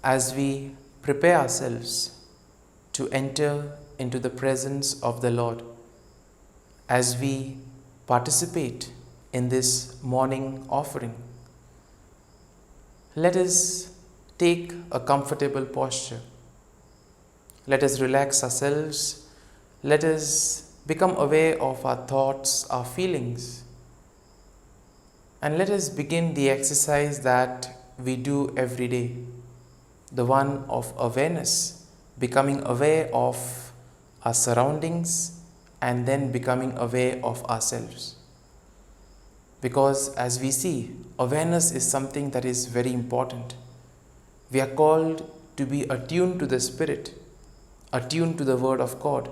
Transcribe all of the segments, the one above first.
as we prepare ourselves to enter into the presence of the Lord, as we participate in this morning offering, let us take a comfortable posture. Let us relax ourselves. Let us become aware of our thoughts, our feelings. And let us begin the exercise that we do every day, the one of awareness, becoming aware of our surroundings and then becoming aware of ourselves. Because as we see, awareness is something that is very important. We are called to be attuned to the Spirit, attuned to the Word of God.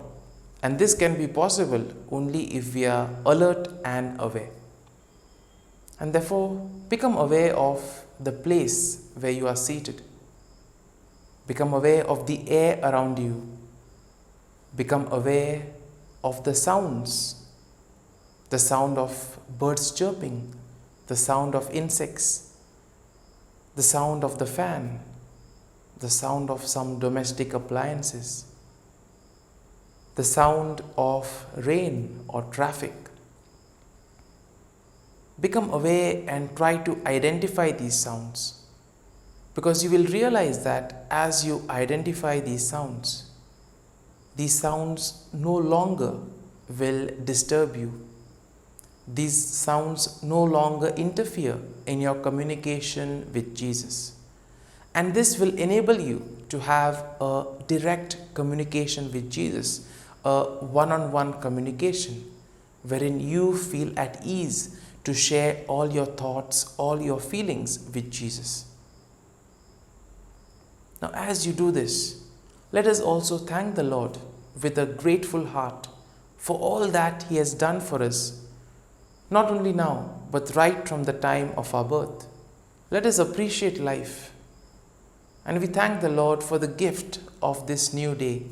And this can be possible only if we are alert and aware. And therefore, become aware of the place where you are seated. Become aware of the air around you. Become aware of the sounds, the sound of birds chirping, the sound of insects, the sound of the fan, the sound of some domestic appliances, the sound of rain or traffic. Become aware and try to identify these sounds, because you will realize that as you identify these sounds no longer will disturb you. These sounds no longer interfere in your communication with Jesus. And this will enable you to have a direct communication with Jesus, a one-on-one communication, wherein you feel at ease to share all your thoughts, all your feelings with Jesus. Now, as you do this, let us also thank the Lord with a grateful heart for all that He has done for us, not only now, but right from the time of our birth. Let us appreciate life. And we thank the Lord for the gift of this new day,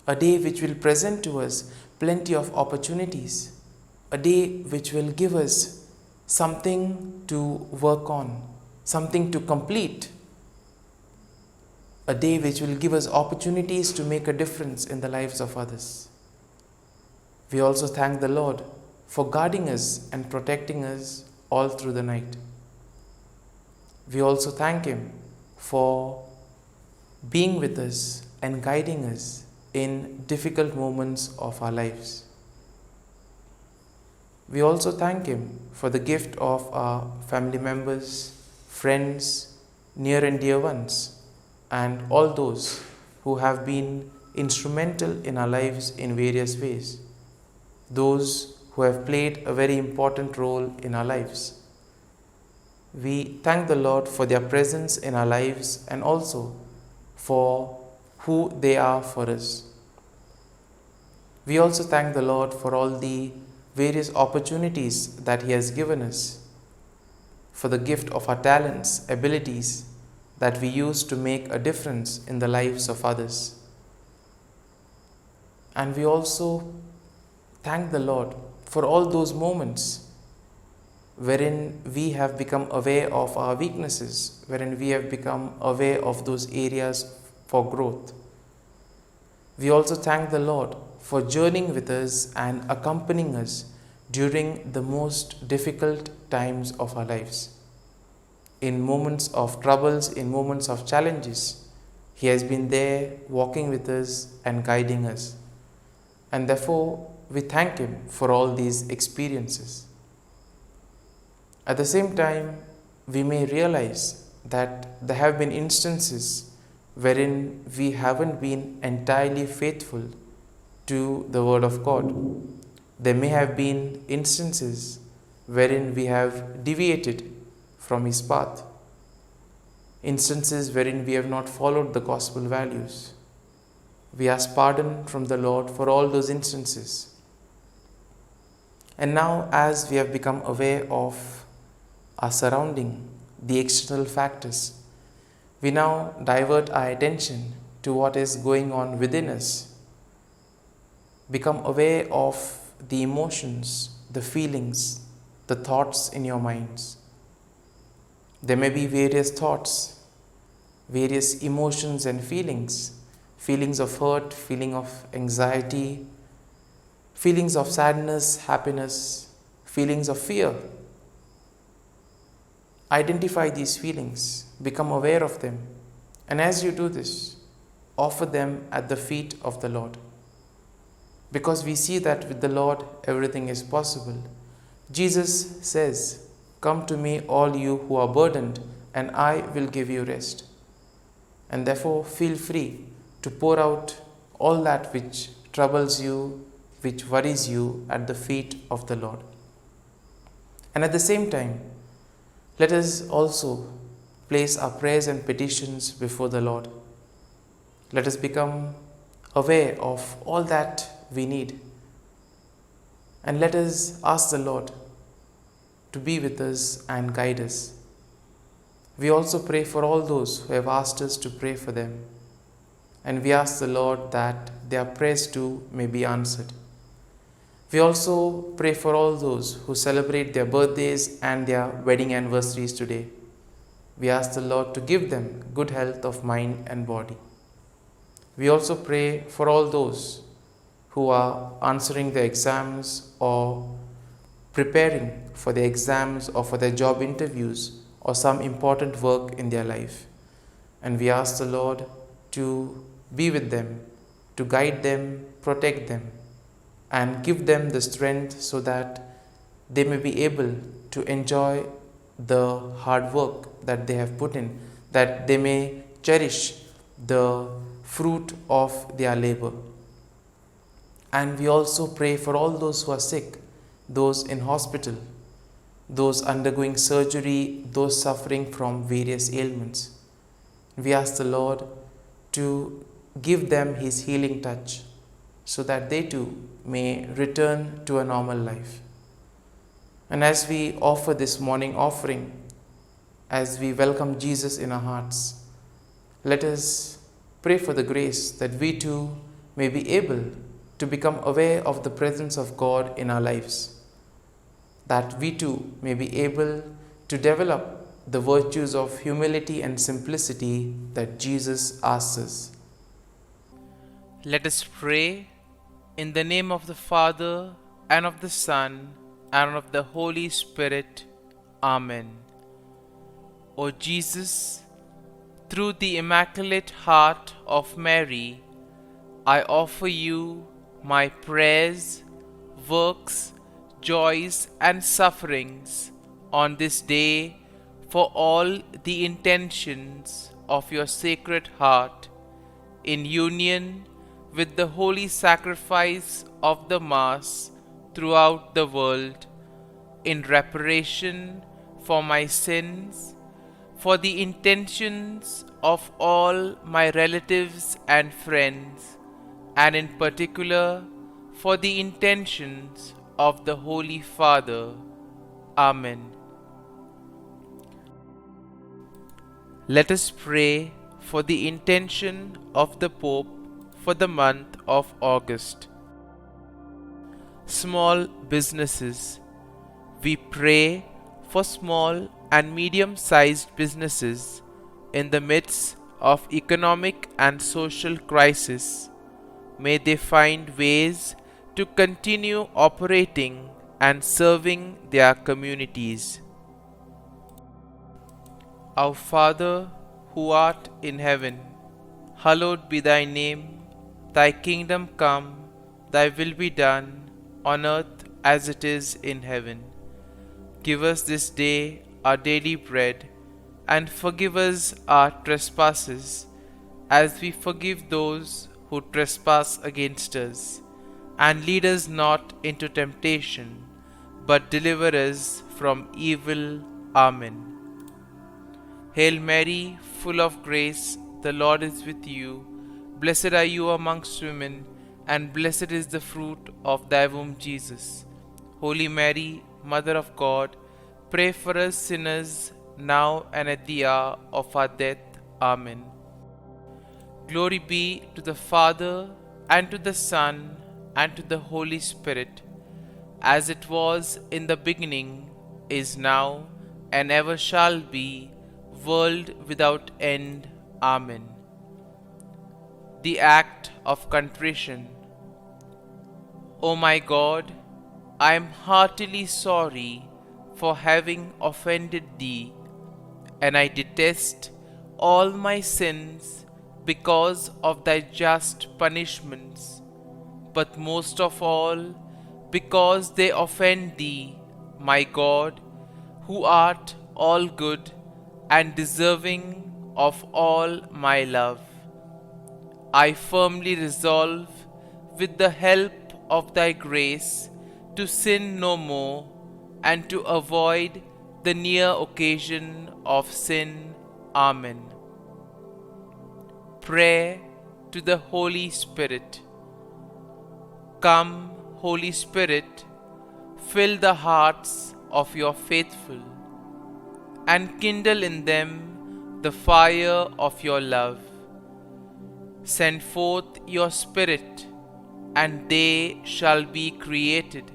a day which will present to us plenty of opportunities, a day which will give us something to work on, something to complete, a day which will give us opportunities to make a difference in the lives of others. We also thank the Lord for guarding us and protecting us all through the night. We also thank Him for being with us and guiding us in difficult moments of our lives. We also thank Him for the gift of our family members, friends, near and dear ones, and all those who have been instrumental in our lives in various ways, those who have played a very important role in our lives. We thank the Lord for their presence in our lives and also for who they are for us. We also thank the Lord for all the various opportunities that He has given us, for the gift of our talents, abilities that we use to make a difference in the lives of others. And we also thank the Lord for all those moments wherein we have become aware of our weaknesses, wherein we have become aware of those areas for growth. We also thank the Lord for journeying with us and accompanying us during the most difficult times of our lives. In moments of troubles, in moments of challenges, He has been there walking with us and guiding us. And therefore, we thank Him for all these experiences. At the same time, we may realize that there have been instances wherein we haven't been entirely faithful to the Word of God. There may have been instances wherein we have deviated from His path, instances wherein we have not followed the gospel values. We ask pardon from the Lord for all those instances. And now, as we have become aware of our surrounding, the external factors, we now divert our attention to what is going on within us. Become aware of the emotions, the feelings, the thoughts in your minds. There may be various thoughts various emotions and feelings of hurt, feeling of anxiety, feelings of sadness, happiness, feelings of fear. Identify these feelings, become aware of them, and as you do this, offer them at the feet of the Lord. Because we see that with the Lord everything is possible. Jesus says, "Come to me, all you who are burdened, and I will give you rest." And therefore, feel free to pour out all that which troubles you, which worries you at the feet of the Lord. And at the same time, let us also place our prayers and petitions before the Lord. Let us become aware of all that we need. And let us ask the Lord to be with us and guide us. We also pray for all those who have asked us to pray for them. And we ask the Lord that their prayers too may be answered. We also pray for all those who celebrate their birthdays and their wedding anniversaries today. We ask the Lord to give them good health of mind and body. We also pray for all those who are answering the exams or preparing for the exams or for their job interviews or some important work in their life. And we ask the Lord to be with them, to guide them, protect them, and give them the strength so that they may be able to enjoy the hard work that they have put in, that they may cherish the fruit of their labor. And we also pray for all those who are sick, those in hospital, those undergoing surgery, those suffering from various ailments. We ask the Lord to give them His healing touch so that they too may return to a normal life. And as we offer this morning offering, as we welcome Jesus in our hearts, let us pray for the grace that we too may be able to become aware of the presence of God in our lives, that we too may be able to develop the virtues of humility and simplicity that Jesus asks us. Let us pray in the name of the Father, and of the Son, and of the Holy Spirit. Amen. O Jesus, through the Immaculate Heart of Mary, I offer you my prayers, works, joys, and sufferings on this day for all the intentions of your Sacred Heart, in union with the holy sacrifice of the Mass throughout the world, in reparation for my sins, for the intentions of all my relatives and friends, and in particular for the intentions of the Holy Father. Amen. Let us pray for the intention of the Pope for the month of August. Small businesses. We pray for small and medium-sized businesses in the midst of economic and social crisis. May they find ways to continue operating and serving their communities. Our Father, who art in heaven, hallowed be thy name. Thy kingdom come, thy will be done, on earth as it is in heaven. Give us this day our daily bread, and forgive us our trespasses, as we forgive those who trespass against us. And lead us not into temptation, but deliver us from evil. Amen. Hail Mary, full of grace, the Lord is with you. Blessed are you amongst women, and blessed is the fruit of thy womb, Jesus. Holy Mary, Mother of God, pray for us sinners, now and at the hour of our death. Amen. Glory be to the Father, and to the Son, and to the Holy Spirit, as it was in the beginning, is now, and ever shall be, world without end. Amen. The act of contrition. O my God, I am heartily sorry for having offended Thee, and I detest all my sins because of Thy just punishments, but most of all because they offend Thee, my God, who art all good and deserving of all my love. I firmly resolve, with the help of Thy grace, to sin no more and to avoid the near occasion of sin. Amen. Prayer to the Holy Spirit. Come, Holy Spirit, fill the hearts of your faithful, and kindle in them the fire of your love. Send forth your Spirit, and they shall be created,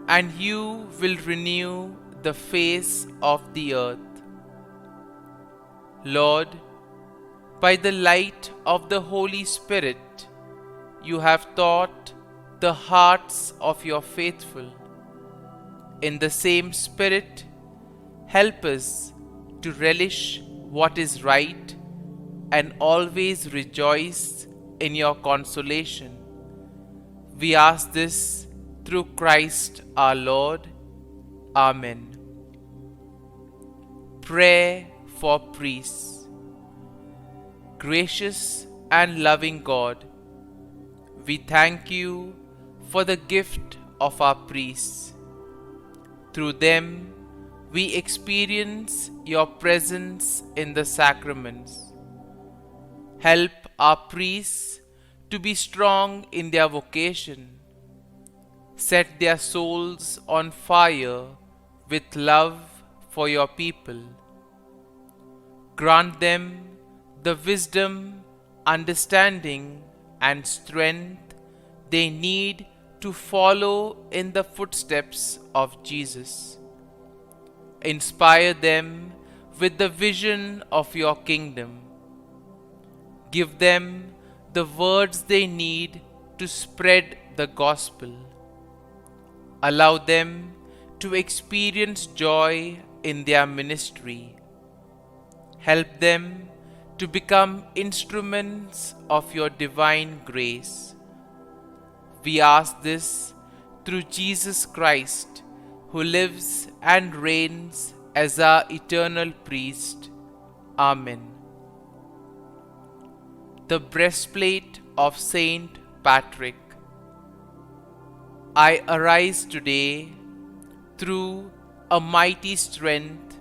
and you will renew the face of the earth. Lord, by the light of the Holy Spirit, you have taught the hearts of your faithful. In the same Spirit, help us to relish what is right and always rejoice in your consolation. We ask this through Christ our Lord. Amen. Prayer for priests. Gracious and loving God, we thank you for the gift of our priests. Through them, we experience your presence in the sacraments. Help our priests to be strong in their vocation. Set their souls on fire with love for your people. Grant them the wisdom, understanding, and strength they need to follow in the footsteps of Jesus. Inspire them with the vision of your kingdom. Give them the words they need to spread the gospel. Allow them to experience joy in their ministry. Help them to become instruments of your divine grace. We ask this through Jesus Christ, who lives and reigns as our eternal priest. Amen. The breastplate of Saint Patrick. I arise today through a mighty strength,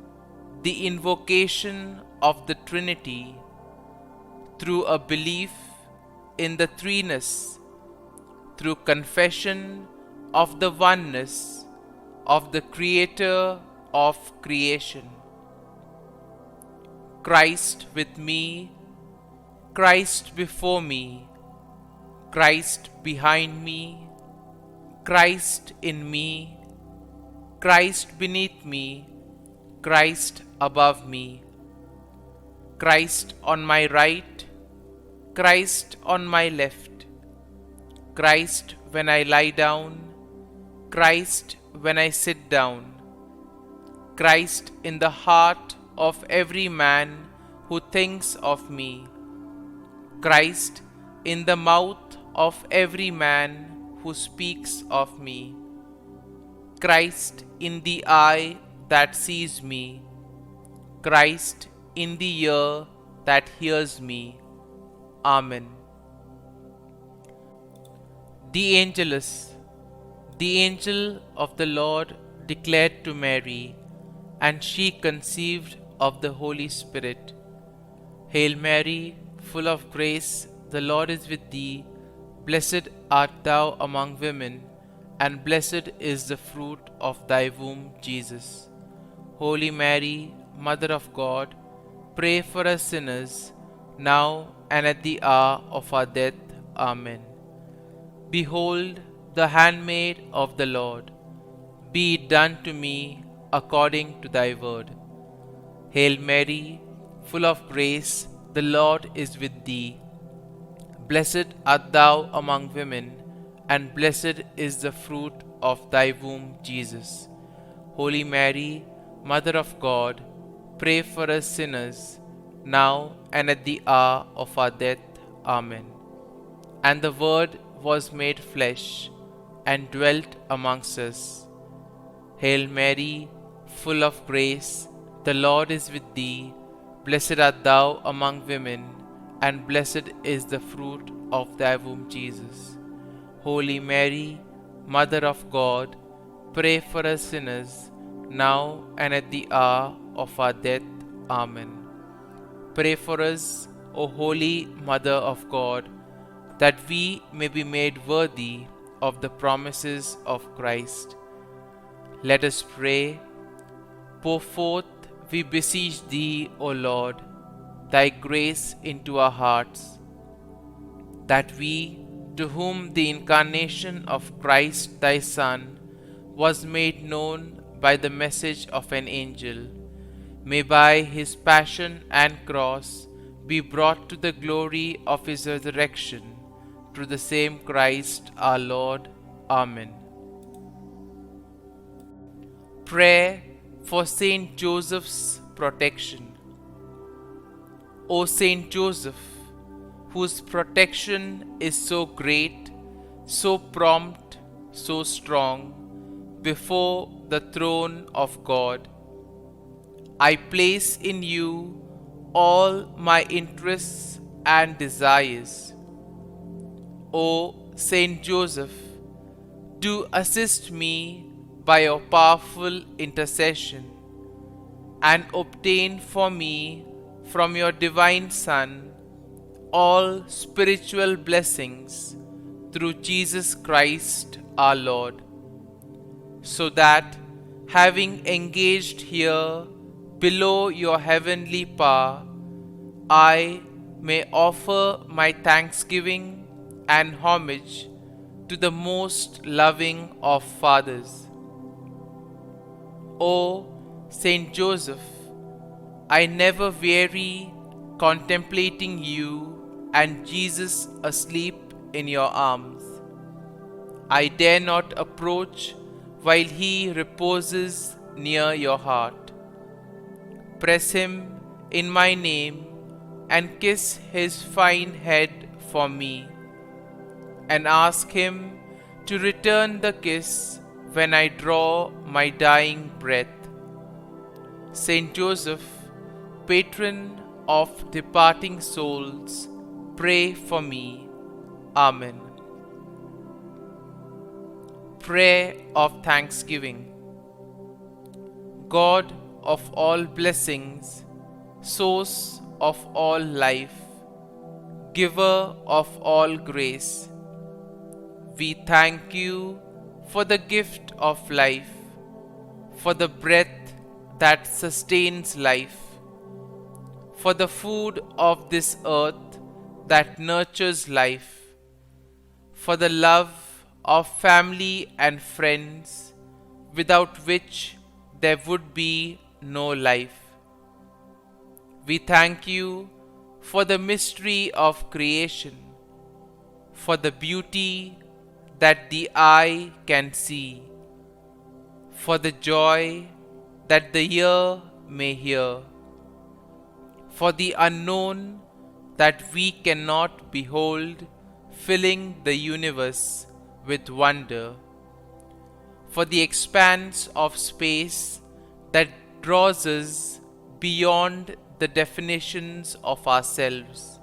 the invocation of the Trinity, through a belief in the threeness, through confession of the oneness of the Creator of creation. Christ with me, Christ before me, Christ behind me, Christ in me, Christ beneath me, Christ above me, Christ on my right, Christ on my left, Christ when I lie down, Christ when I sit down, Christ in the heart of every man who thinks of me, Christ in the mouth of every man who speaks of me, Christ in the eye that sees me, Christ in the ear that hears me. Amen. The Angelus. The angel of the Lord declared to Mary, and she conceived of the Holy Spirit. Hail Mary, full of grace, the Lord is with thee. Blessed art thou among women, and blessed is the fruit of thy womb, Jesus. Holy Mary, Mother of God, pray for us sinners, now and at the hour of our death. Amen. Behold, the handmaid of the Lord. Be it done to me according to thy word. Hail Mary, full of grace, the Lord is with thee. Blessed art thou among women, and blessed is the fruit of thy womb, Jesus. Holy Mary, Mother of God, pray for us sinners, now and at the hour of our death. Amen. And the Word was made flesh, and dwelt amongst us. Hail Mary, full of grace, the Lord is with thee. Blessed art thou among women, and blessed is the fruit of thy womb, Jesus. Holy Mary, Mother of God, pray for us sinners, now and at the hour of our death. Amen. Pray for us, O Holy Mother of God, that we may be made worthy of the promises of Christ. Let us pray. Pour forth, we beseech thee, O Lord, thy grace into our hearts, that we, to whom the incarnation of Christ thy Son was made known by the message of an angel, may by his passion and cross be brought to the glory of his resurrection, through the same Christ our Lord. Amen. Prayer for Saint Joseph's protection. O Saint Joseph, whose protection is so great, so prompt, so strong, before the throne of God, I place in you all my interests and desires. O Saint Joseph, do assist me by your powerful intercession, and obtain for me from your divine Son all spiritual blessings through Jesus Christ our Lord, so that, having engaged here below your heavenly power, I may offer my thanksgiving and homage to the most loving of fathers. O Saint Joseph, I never weary contemplating you and Jesus asleep in your arms. I dare not approach while he reposes near your heart. Press him in my name and kiss his fine head for me, and ask him to return the kiss when I draw my dying breath. Saint Joseph, patron of departing souls, pray for me. Amen. Prayer of Thanksgiving. God of all blessings, source of all life, giver of all grace, we thank you for the gift of life, for the breath that sustains life, for the food of this earth that nurtures life, for the love of family and friends, without which there would be no life. We thank you for the mystery of creation, for the beauty that the eye can see, for the joy that the ear may hear, for the unknown that we cannot behold, filling the universe with wonder, for the expanse of space that draws us beyond the definitions of ourselves.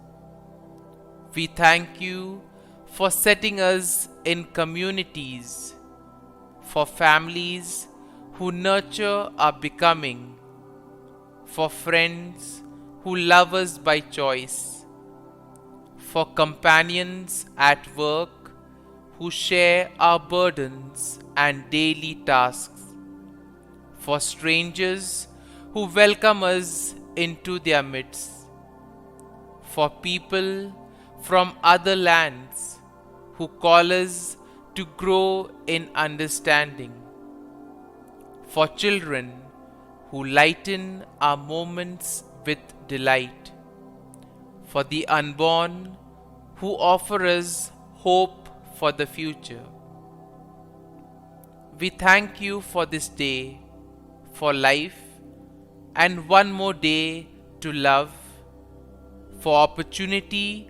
We thank you for setting us in communities, for families who nurture our becoming, for friends who love us by choice, for companions at work who share our burdens and daily tasks, for strangers who welcome us into their midst, for people from other lands who call us to grow in understanding, for children who lighten our moments with delight, for the unborn who offer us hope for the future. We thank you for this day, for life, and one more day to love, for opportunity,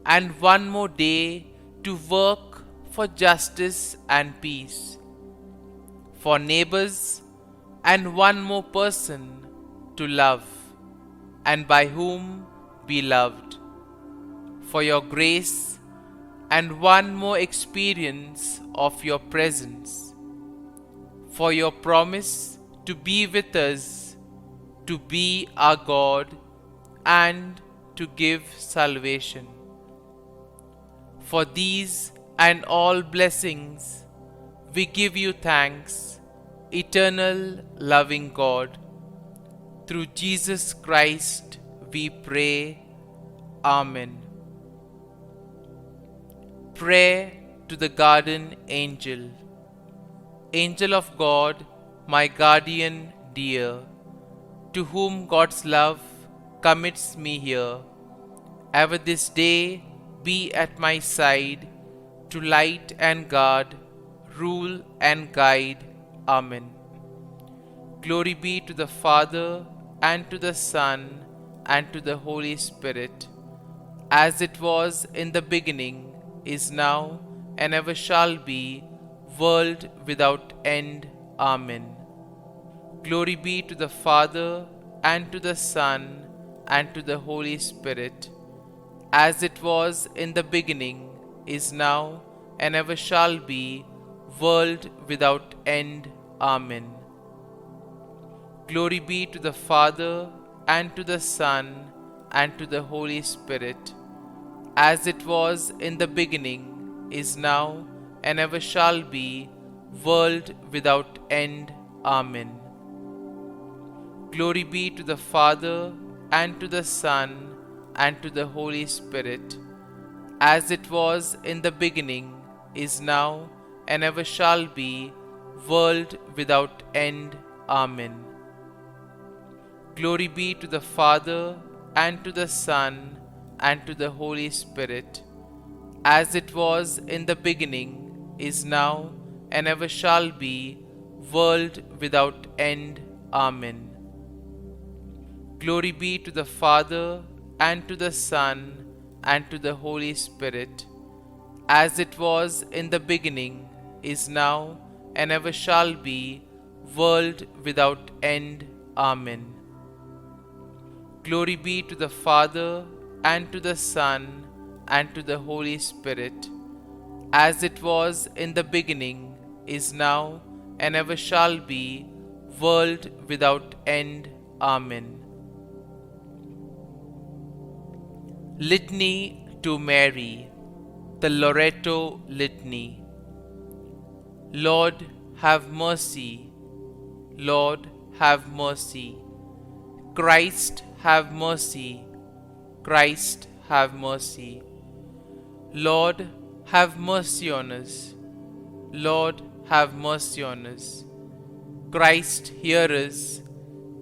and one more day to work for justice and peace, for neighbors, and one more person to love, and by whom be loved, for your grace, and one more experience of your presence, for your promise to be with us, to be our God, and to give salvation. For these and all blessings, we give you thanks, eternal loving God. Through Jesus Christ we pray. Amen. Prayer to the Guardian Angel. Angel of God, my guardian dear, to whom God's love commits me here, ever this day be at my side, to light and guard, rule and guide. Amen. Glory be to the Father, and to the Son, and to the Holy Spirit, as it was in the beginning, is now, and ever shall be, world without end. Amen. Glory be to the Father, and to the Son, and to the Holy Spirit, as it was in the beginning, is now, and ever shall be, world without end. Amen. Glory be to the Father, and to the Son, and to the Holy Spirit, as it was in the beginning, is now, and ever shall be, world without end. Amen. Glory be to the Father, and to the Son, and to the Holy Spirit, as it was in the beginning, is now, and ever shall be, world without end. Amen. Glory be to the Father, and to the Son, and to the Holy Spirit, as it was in the beginning, is now, and ever shall be, world without end. Amen. Glory be to the Father, and to the Son, and to the Holy Spirit, as it was in the beginning, is now, and ever shall be, world without end. Amen. Glory be to the Father, and to the Son, and to the Holy Spirit, as it was in the beginning, is now, and ever shall be, world without end. Amen. Litany to Mary, the LORETO Litany. Lord, have mercy. Lord, have mercy. Christ, have mercy. Christ, have mercy. Lord, have mercy on us. Lord, have mercy on us. Christ, hear us.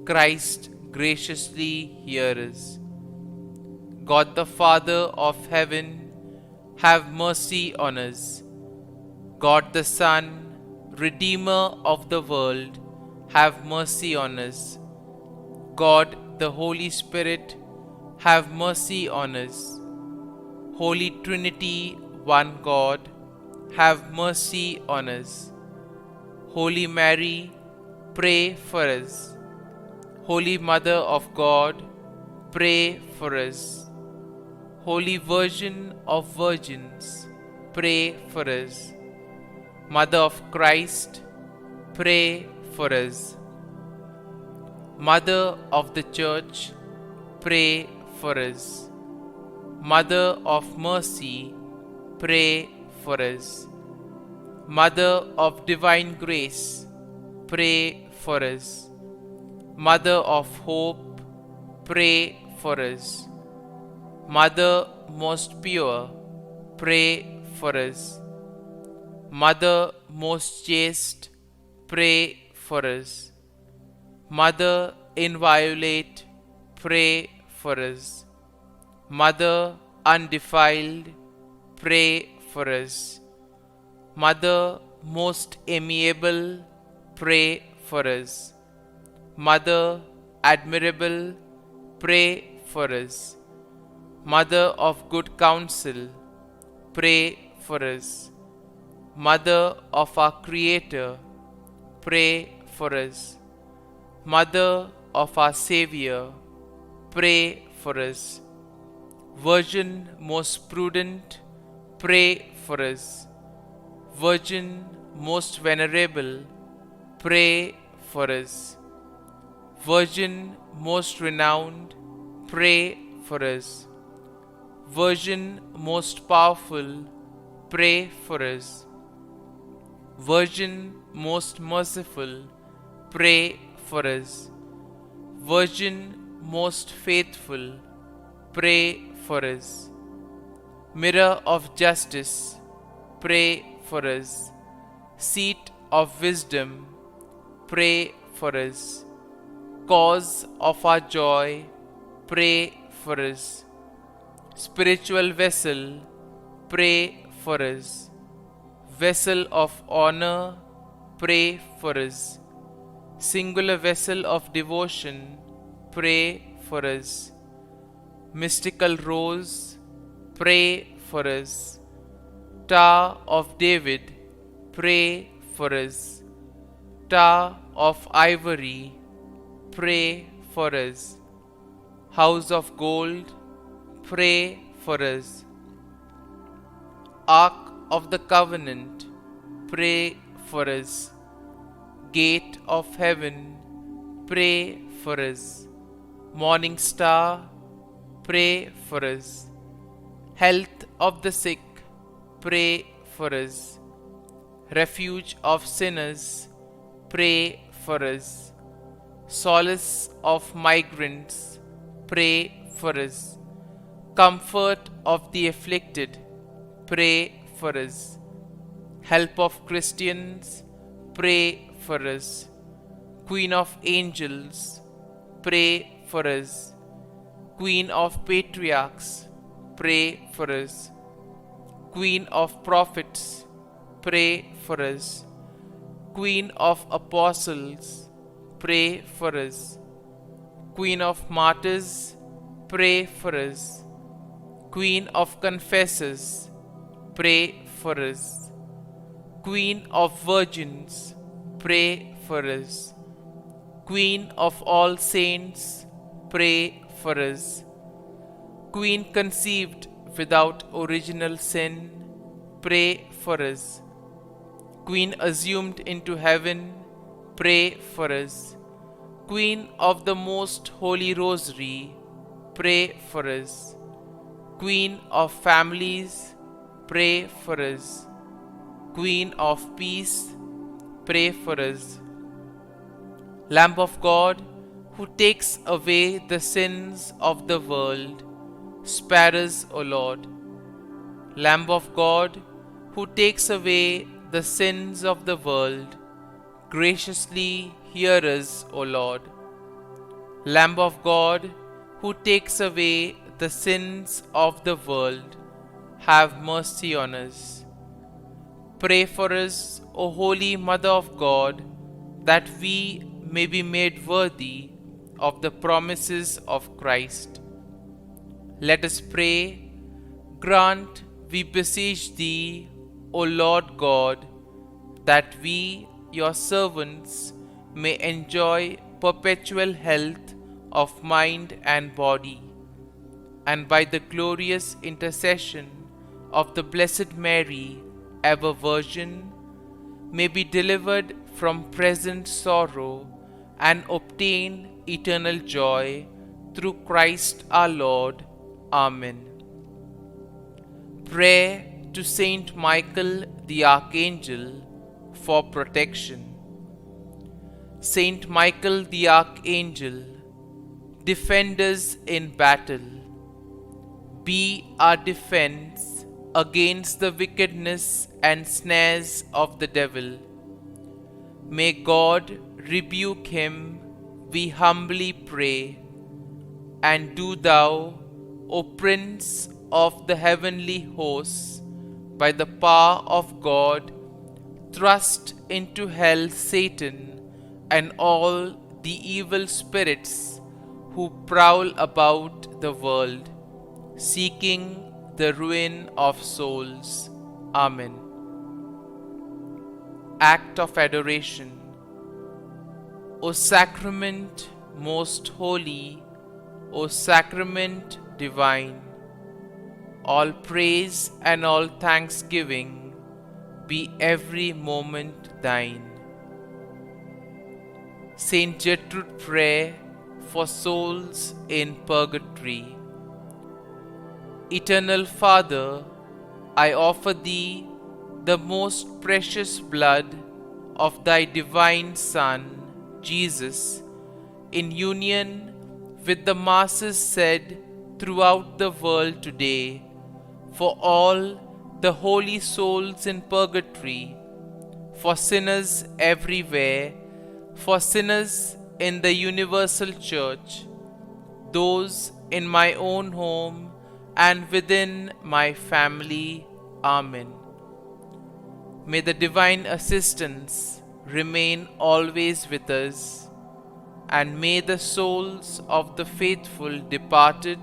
Christ, graciously hear us. God the Father of heaven, have mercy on us. God the Son, Redeemer of the world, have mercy on us. God the Holy Spirit, have mercy on us. Holy Trinity, one God, have mercy on us. Holy Mary, pray for us. Holy Mother of God, pray for us. Holy Virgin of Virgins, pray for us. Mother of Christ, pray for us. Mother of the Church, pray for us. Mother of Mercy, pray for us. Mother of Divine Grace, pray for us. Mother of Hope, pray for us. Mother most pure, pray for us. Mother most chaste, pray for us. Mother inviolate, pray for us. Mother undefiled, pray for us. Mother most amiable, pray for us. Mother admirable, pray for us. Mother of good counsel, pray for us. Mother of our Creator, pray for us. Mother of our Savior, pray for us. Virgin most prudent, pray for us. Virgin most venerable, pray for us. Virgin most renowned, pray for us. Virgin most powerful, pray for us. Virgin most merciful, pray for us. Virgin most faithful, pray for us. Mirror of justice, pray for us. Seat of wisdom, pray for us. Cause of our joy, pray for us. Spiritual vessel, pray for us. Vessel of honor, pray for us. Singular vessel of devotion, pray for us. Mystical rose, pray for us. Tower of David, pray for us. Tower of ivory, pray for us. House of gold, pray for us. Ark of the covenant, pray for us. Gate of heaven, pray for us. Morning star, pray for us. Health of the sick, pray for us. Refuge of sinners, pray for us. Solace of migrants, pray for us. Comfort of the afflicted, pray for us. Help of Christians, pray for us. Queen of angels, pray for us. Queen of patriarchs, pray for us. Queen of prophets, pray for us. Queen of apostles, pray for us. Queen of martyrs, pray for us. Queen of confessors, pray for us. Queen of virgins, pray for us. Queen of all saints, pray for us. Queen conceived without original sin, pray for us. Queen assumed into heaven, pray for us. Queen of the most holy rosary, pray for us. Queen of families, pray for us. Queen of peace, pray for us. Lamb of God, who takes away the sins of the world, spare us, O Lord. Lamb of God, who takes away the sins of the world, graciously hear us, O Lord. Lamb of God, who takes away the sins of the world, have mercy on us. Pray for us, O Holy Mother of God, that we may be made worthy of the promises of Christ. Let us pray. Grant, we beseech Thee, O Lord God, that we, Your servants, may enjoy perpetual health of mind and body, and by the glorious intercession of the Blessed Mary, ever Virgin, may be delivered from present sorrow and obtain eternal joy through Christ our Lord. Amen. Prayer to Saint Michael the Archangel for protection. Saint Michael the Archangel, defend us in battle. Be our defense against the wickedness and snares of the devil. May God rebuke him, we humbly pray. And do Thou, O Prince of the heavenly hosts, by the power of God, thrust into hell Satan and all the evil spirits who prowl about the world, seeking the ruin of souls. Amen. Act of Adoration. O Sacrament most holy, O Sacrament divine, all praise and all thanksgiving be every moment thine. Saint Gertrude prayer for souls in purgatory. Eternal Father, I offer Thee the most precious blood of Thy divine Son, Jesus, in union with the masses said throughout the world today, for all the holy souls in purgatory, for sinners everywhere, for sinners in the universal church, those in my own home and within my family. Amen. May the divine assistance remain always with us, and may the souls of the faithful departed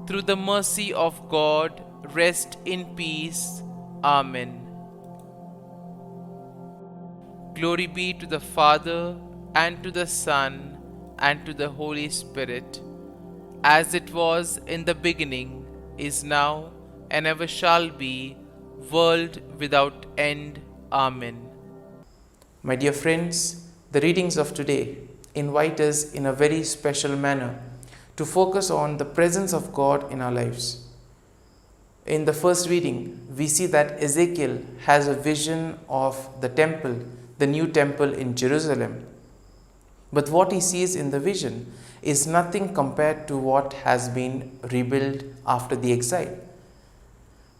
through the mercy of God rest in peace. Amen. Glory be to the Father, and to the Son, and to the Holy Spirit, as it was in the beginning, is now, and ever shall be, world without end. Amen. My dear friends, the readings of today invite us in a very special manner to focus on the presence of God in our lives. In the first reading, we see that Ezekiel has a vision of the temple, the new temple in Jerusalem. But what he sees in the vision is nothing compared to what has been rebuilt after the exile.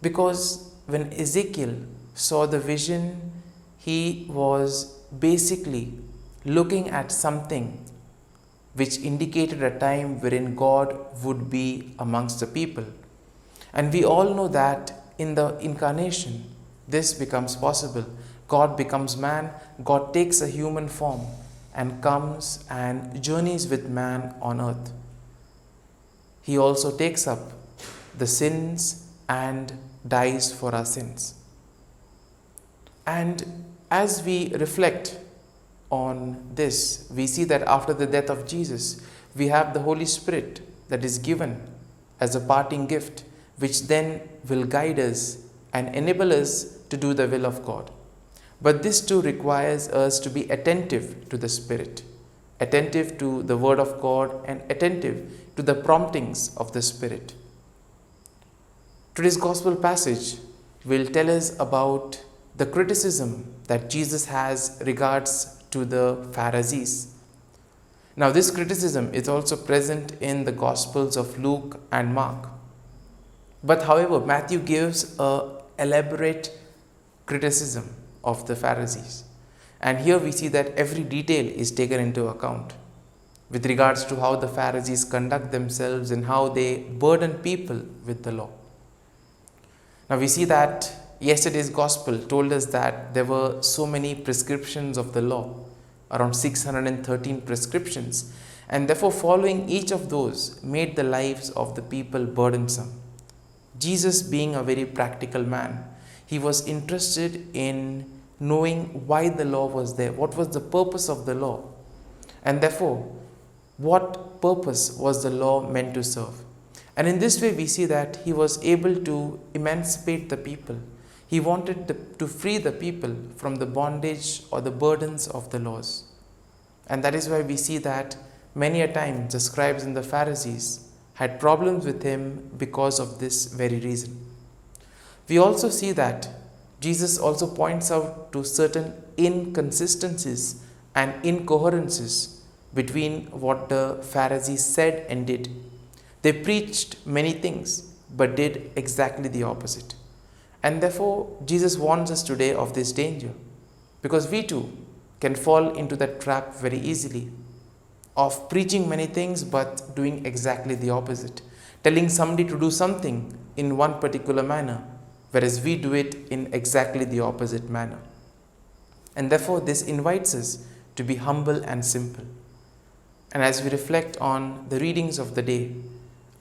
Because when Ezekiel saw the vision, he was basically looking at something which indicated a time wherein God would be amongst the people. And we all know that in the incarnation, this becomes possible. God becomes man, God takes a human form and comes and journeys with man on earth. He also takes up the sins and dies for our sins. And as we reflect on this, we see that after the death of Jesus, we have the Holy Spirit that is given as a parting gift, which then will guide us and enable us to do the will of God. But this too requires us to be attentive to the Spirit, attentive to the Word of God, and attentive to the promptings of the Spirit. Today's Gospel passage will tell us about the criticism that Jesus has regards to the Pharisees. Now, this criticism is also present in the Gospels of Luke and Mark. But however, Matthew gives an elaborate criticism of the Pharisees. And here we see that every detail is taken into account with regards to how the Pharisees conduct themselves and how they burden people with the law. Now we see that yesterday's gospel told us that there were so many prescriptions of the law, around 613 prescriptions, and therefore following each of those made the lives of the people burdensome. Jesus, being a very practical man, he was interested in knowing why the law was there, what was the purpose of the law, and therefore what purpose was the law meant to serve. And in this way we see that he was able to emancipate the people. He wanted to free the people from the bondage or the burdens of the laws. And that is why we see that many a time the scribes and the Pharisees had problems with him because of this very reason. We also see that Jesus also points out to certain inconsistencies and incoherences between what the Pharisees said and did. They preached many things but did exactly the opposite. And therefore, Jesus warns us today of this danger, because we too can fall into that trap very easily of preaching many things but doing exactly the opposite. telling somebody to do something in one particular manner, whereas we do it in exactly the opposite manner. And therefore, this invites us to be humble and simple. And as we reflect on the readings of the day,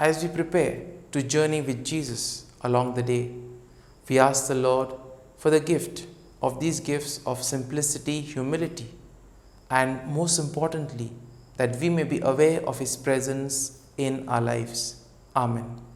as we prepare to journey with Jesus along the day, we ask the Lord for the gift of these gifts of simplicity, humility, and most importantly, that we may be aware of His presence in our lives. Amen.